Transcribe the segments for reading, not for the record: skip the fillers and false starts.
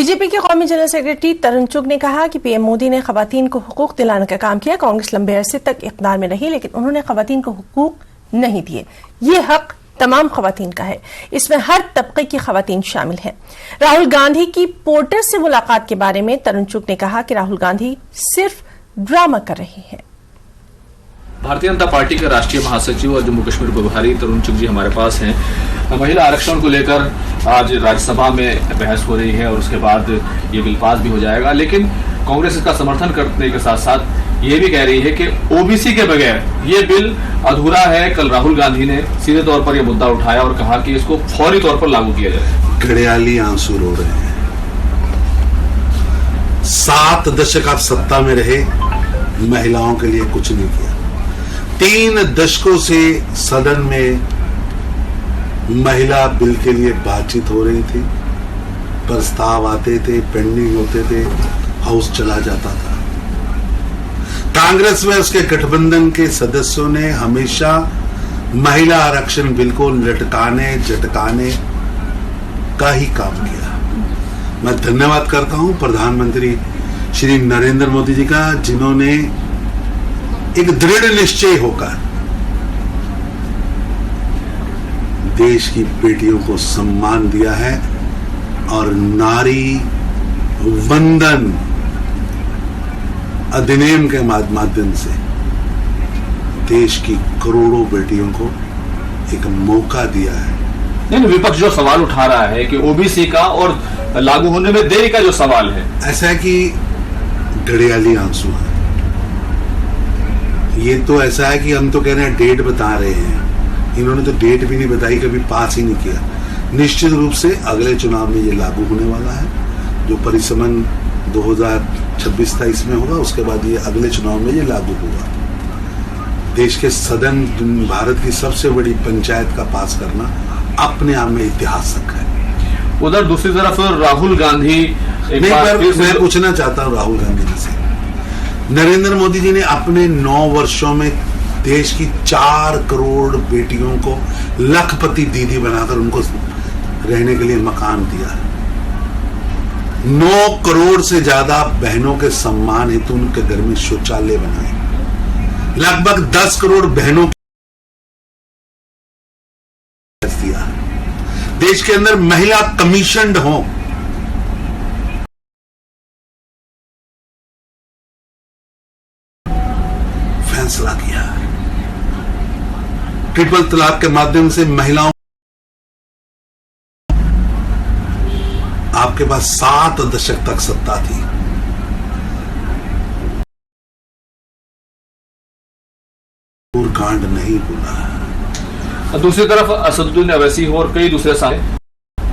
BJP के कौमी general secretary तरुण चुग ने कहा कि पीएम मोदी ने खवातीन को हुकूक दिलाने का काम किया। कांग्रेस लंबे अरसे तक इक़्तिदार में रही, लेकिन उन्होंने खवातीन को हुकूक नहीं दिए। ये हक तमाम खवातीन का है, इसमें हर तबके की खवातीन शामिल हैं। राहुल गांधी की पोर्टर से मुलाकात के बारे में तरुण चुग ने कहा कि राहुल गांधी सिर्फ ड्रामा कर रहे हैं। भारतीय जनता पार्टी के राष्ट्रीय महासचिव और जम्मू कश्मीर प्रभारी तरुण चुग जी हमारे पास हैं। महिला आरक्षण को लेकर आज राज्यसभा में बहस हो रही है और उसके बाद ये बिल पास भी हो जाएगा, लेकिन कांग्रेस इसका समर्थन करने के साथ साथ ये भी कह रही है कि ओबीसी के बगैर ये बिल अधूरा है। कल राहुल गांधी ने सीधे तौर पर यह मुद्दा उठाया और कहा कि इसको फौरी तौर पर लागू किया जाए। घड़ियाली आंसू रो रहे हैं। 7 दशक आप सत्ता में रहे, महिलाओं के लिए कुछ नहीं किया। 3 दशकों से सदन में महिला बिल के लिए बातचीत हो रही थी, प्रस्ताव आते थे, पेंडिंग होते थे, हाउस चला जाता था। कांग्रेस में उसके गठबंधन के सदस्यों ने हमेशा महिला आरक्षण बिल को लटकाने झटकाने का ही काम किया। मैं धन्यवाद करता हूं प्रधानमंत्री श्री नरेंद्र मोदी जी का, जिन्होंने एक दृढ़ निश्चय होकर देश की बेटियों को सम्मान दिया है और नारी वंदन अधिनियम के माध्यम से देश की करोड़ों बेटियों को एक मौका दिया है। नहीं, विपक्ष जो सवाल उठा रहा है कि ओबीसी का और लागू होने में देरी का जो सवाल है, ऐसा है कि घड़ियाली आंसू है। ये तो ऐसा है कि हम तो कह रहे हैं डेट बता रहे हैं, इन्होंने तो डेट भी नहीं बताई, कभी पास ही नहीं किया। निश्चित रूप से अगले चुनाव में ये लागू होने वाला है, जो परिसमन 2026-27 में होगा, उसके बाद ये अगले चुनाव में ये लागू होगा। देश के सदन, भारत की सबसे बड़ी पंचायत का पास करना अपने आप में ऐतिहासिक है। उधर दूसरी तरफ राहुल गांधी मैं पूछना चाहता हूँ राहुल गांधी जी से, नरेंद्र मोदी जी ने अपने 9 वर्षों में देश की 4 करोड़ बेटियों को लखपति दीदी बनाकर उनको रहने के लिए मकान दिया। 9 करोड़ से ज्यादा बहनों के सम्मान हेतु उनके घर में शौचालय बनाए। लगभग 10 करोड़ बहनों दिया। देश के अंदर महिला कमीशन्ड हो, फैसला किया। ट्रिपल तलाक के माध्यम से महिलाओं, आपके पास 7 दशक तक सत्ता थी, कांड नहीं बोला। दूसरी तरफ असदुद्दीन अवैसी हो और कई दूसरे साथी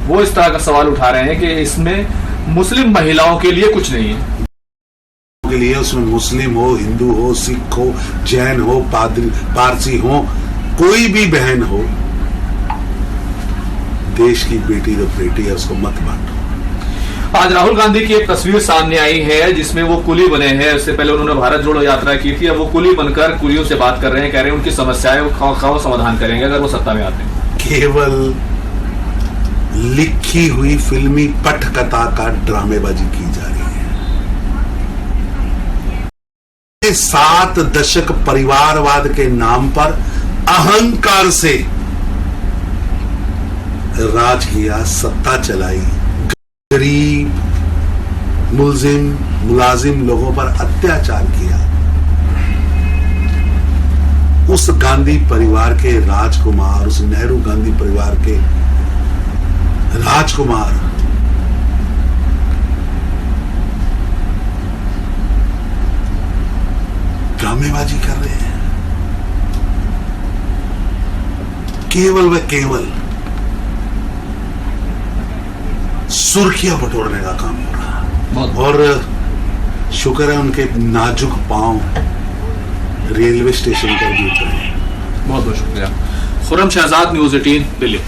वो इस तरह का सवाल उठा रहे हैं कि इसमें मुस्लिम महिलाओं के लिए कुछ नहीं है। के लिए उसमें मुस्लिम हो, हिंदू हो, सिख हो, जैन हो, पारसी हो, कोई भी बहन हो, देश की बेटी तो बेटी है, उसको मत बांटो। आज राहुल गांधी की एक तस्वीर सामने आई है जिसमें वो कुली बने हैं। इससे पहले उन्होंने भारत जोड़ो यात्रा की थी, अब वो कुली बनकर कुलियों से बात कर रहे हैं, कह रहे हैं उनकी समस्याएं का समाधान करेंगे अगर वो सत्ता में आते हैं। केवल लिखी हुई फिल्मी पटकथा का ड्रामेबाजी की जा रही है। 7 दशक परिवारवाद के नाम पर अहंकार से राज किया, सत्ता चलाई, गरीब मुलाजिम लोगों पर अत्याचार किया। उस गांधी परिवार के राजकुमार, उस नेहरू गांधी परिवार के राजकुमार ड्रामेबाजी कर रहे हैं। केवल व केवल सुर्खियां बटोरने का काम हो रहा। और शुक्र है उनके नाजुक पांव रेलवे स्टेशन पर भी उतरे। बहुत बहुत शुक्रिया। खुर्रम शहजाद, न्यूज़ 18 दिल्ली।